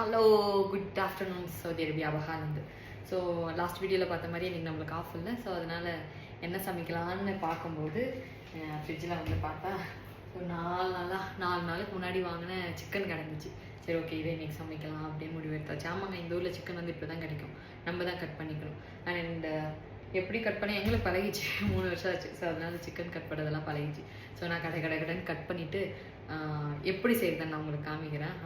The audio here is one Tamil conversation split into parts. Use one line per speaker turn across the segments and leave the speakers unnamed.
Hello good afternoon Saudi Arabia பஹாலேருந்து. ஸோ லாஸ்ட் வீடியோவில் பார்த்த மாதிரி இன்றைக்கி நம்மளுக்கு ஆஃப் இல்லை. ஸோ அதனால் என்ன சமைக்கலான்னு பார்க்கும்போது ஃப்ரிட்ஜில் வந்து பார்த்தா ஒரு 4 நாளுக்கு முன்னாடி வாங்கின சிக்கன் கிடந்துச்சு. சரி ஓகே இதை இன்றைக்கி சமைக்கலாம் அப்படின்னு முடிவு எடுத்தாச்சு. ஆமாங்க, இந்த ஊரில் சிக்கன் வந்து இப்போ தான் கிடைக்கும், நம்ம தான் கட் பண்ணிக்கணும். அண்ட் எப்படி கட் பண்ணி எங்களுக்கு பழகிச்சு, 3 வருஷம் ஆச்சு. ஸோ அதனால் சிக்கன் கட் பண்ணுறதெல்லாம் பழகிச்சு. ஸோ நான் கடைன்னு கட் பண்ணிவிட்டு எப்படி செய்கிறதுன்னு நான் உங்களுக்கு காமிக்கிறேன்.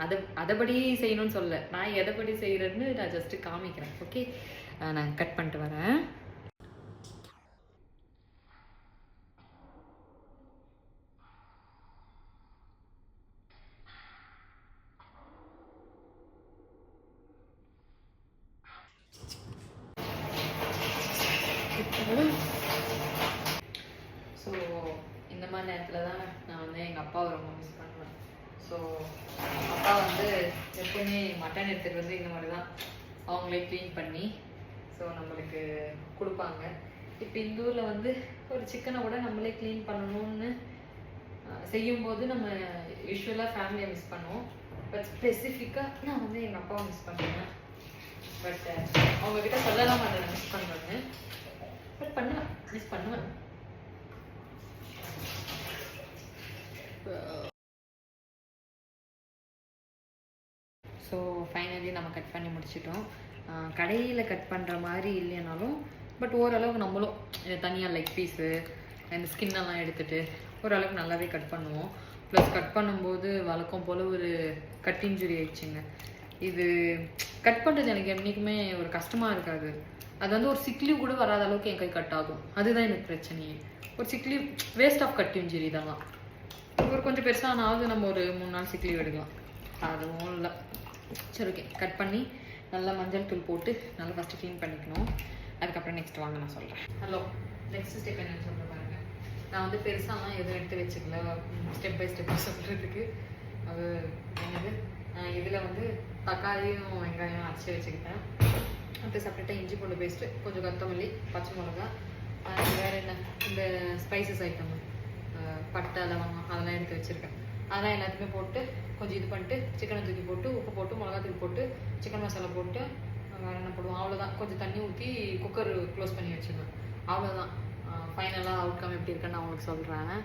அதைப்படி செய்யணும்னு சொல்ல, நான் எதைப்படி செய்கிறேன்னு நான் ஜஸ்ட்டு காமிக்கிறேன். ஓகே, நான் கட் பண்ணிட்டு வரேன். ஸோ இந்த மாதிரி நேரத்தில் தான் நான் வந்து எங்கள் அப்பாவை ரொம்ப மிஸ் பண்ணுவேன். ஸோ அப்பா வந்து எப்பவுமே மட்டன் எடுத்துகிட்டு வந்து இந்த மாதிரி தான் அவங்களே க்ளீன் பண்ணி ஸோ நம்மளுக்கு கொடுப்பாங்க. இப்போ இந்த ஊரில் வந்து ஒரு சிக்கனை கூட நம்மளே க்ளீன் பண்ணணும்னு செய்யும்போது நம்ம யூஸ்வலாக ஃபேமிலியை மிஸ் பண்ணுவோம். பட் ஸ்பெசிஃபிக்காக நான் வந்து எங்கள் அப்பாவை மிஸ் பண்ணுவேன். பட் அவங்கக்கிட்ட சொல்லலாம் மாட்டேன் மிஸ் பண்ணுறேன்னு. பட் பண்ணுவேன், மிஸ் பண்ணுவேன். ஸோ ஃபைனலி நம்ம கட் பண்ணி முடிச்சிட்டோம். கடையில் கட் பண்ணுற மாதிரி இல்லைனாலும் பட் ஓரளவுக்கு நம்மளும் தனியாக லெக் பீஸு அந்த ஸ்கின்னெல்லாம் எடுத்துகிட்டு ஓரளவுக்கு நல்லாவே கட் பண்ணுவோம். ப்ளஸ் கட் பண்ணும்போது வழக்கம் போல் ஒரு கட் இன்ஜுரி ஆயிடுச்சுங்க. இது கட் பண்ணுறது எனக்கு என்றைக்குமே ஒரு கஷ்டமாக இருக்காது. அது வந்து ஒரு சிக்லீவ் கூட வராத அளவுக்கு என் கை கட் ஆகும். அதுதான் எனக்கு பிரச்சனையே. ஒரு sick leave waste of cut injury இதெல்லாம். ஒரு கொஞ்சம் பெருசானாவது நம்ம ஒரு 3 நாள் சிக்லீவ் எடுக்கலாம், அதுவும் இல்லை. சரி ஓகே, கட் பண்ணி நல்லா மஞ்சள் தூள் போட்டு நல்லா ஃபஸ்ட்டு க்ளீன் பண்ணிக்கணும். அதுக்கப்புறம் நெக்ஸ்ட் வாங்க நான் சொல்கிறேன். ஹலோ, நெக்ஸ்ட் ஸ்டெப் என்னன்னு சொல்கிற பாருங்க. நான் வந்து பெருசாலாம் எதுவும் எடுத்து வச்சுக்கல, ஸ்டெப் பை ஸ்டெப்பாக சொல்கிறதுக்கு. அது என்னது, இதில் வந்து தக்காளியும் வெங்காயம் அரைச்சி வச்சுக்கிட்டேன். அப்புறம் செப்பரேட்டாக இஞ்சி பூண்டு பேஸ்ட்டு, கொஞ்சம் கொத்தமல்லி, பச்சை மிளகா, வேறு என்ன இந்த ஸ்பைசஸ் ஐட்டம், பட்டை லவங்கம் அதெல்லாம் எடுத்து வச்சுருக்கேன். அதெல்லாம் எல்லாத்தையுமே போட்டு கொஞ்சம் இது பண்ணிட்டு சிக்கனை தூக்கி போட்டு உப்பு போட்டு மிளகாத்தூள் போட்டு சிக்கன் மசாலா போட்டு வேறு என்ன போடுவோம், அவ்வளோதான். கொஞ்சம் தண்ணி ஊற்றி குக்கர் க்ளோஸ் பண்ணி வச்சுருவேன், அவ்வளோதான். ஃபைனலாக அவுட்கம் எப்படி இருக்குன்னு நான் உங்களுக்கு சொல்கிறேன்.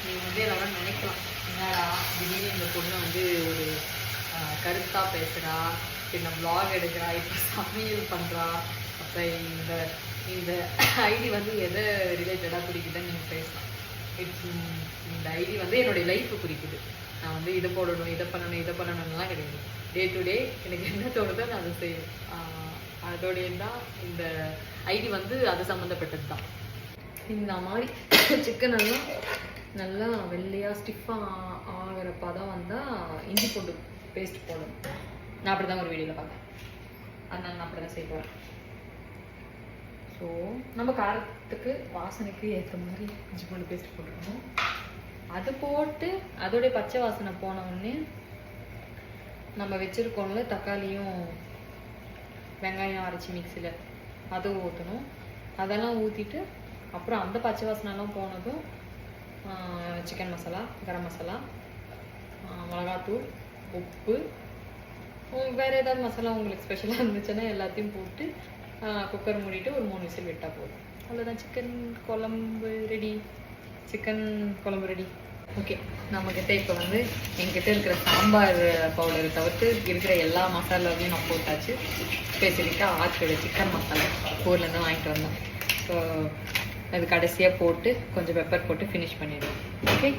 நீங்கள் வந்து எல்லாரும் நினைக்கலாம், என்னடா திடீர்னு இந்த பொண்ணு வந்து ஒரு கருத்தாக பேசுகிறா, பின்ன வ்ளாக் எடுக்கிறா, இப்போ சமையல் பண்ணுறா, அப்போ இந்த இந்த ஐடி வந்து எதை ரிலேட்டடாக குறிக்குதுன்னு நீங்கள் பேசலாம். இந்த ஐடி வந்து என்னுடைய லைஃப்பை குறிக்குது. நான் வந்து இதை போடணும், இதை பண்ணணும்லாம் கிடையாது. டே டு டே எனக்கு என்ன தோணுதோ நான் அதை செய்வேன். அதோடைய தான் இந்த ஐடி வந்து அது சம்மந்தப்பட்டது தான். இந்த மாதிரி சிக்கன் எல்லாம் நல்லா வெள்ளையாக ஸ்டிஃபாக ஆகிற பதம் வந்தால் இஞ்சி பூண்டு பேஸ்ட் போடணும். நான் அப்படி தான் ஒரு வீடியோவில் பார்த்தேன், அதனால நான் அப்படி தான் செய்வேன். ஸோ நம்ம காரத்துக்கு வாசனைக்கு ஏற்ற மாதிரி இஞ்சி பூண்டு பேஸ்ட் போட்டுக்கணும். அது போட்டு அதோடைய பச்சை வாசனை போன உடனே நம்ம வச்சுருக்கோம்ல தக்காளியும் வெங்காயம் அரைச்சி மிக்சியில் அதை ஊற்றணும். அதெல்லாம் ஊற்றிட்டு அப்புறம் அந்த பச்சை வாசனைலாம் போனதும் சிக்கன் மசாலா, கரம் மசாலா, மிளகாத்தூள், உப்பு, வேறு ஏதாவது மசாலா உங்களுக்கு ஸ்பெஷலாக இருந்துச்சுன்னா எல்லாத்தையும் போட்டு குக்கர் மூடிட்டு ஒரு 3 விசில் விட்டால் போதும். அவ்வளோதான், சிக்கன் குழம்பு ரெடி. ஓகே, நம்மக்கிட்ட இப்போ வந்து எங்கிட்ட இருக்கிற சாம்பார் பவுடரை தவிர்த்து இருக்கிற எல்லா மசாலாவையும் நான் போட்டாச்சு. ஸ்பெசிஃபிக்காக ஆச்சோட சிக்கன் மசாலா ஊர்லேருந்து வாங்கிட்டு வந்தோம். ஸோ அது கடைசியாக போட்டு கொஞ்சம் பெப்பர் போட்டு ஃபினிஷ் பண்ணிடுவோம். ஓகே.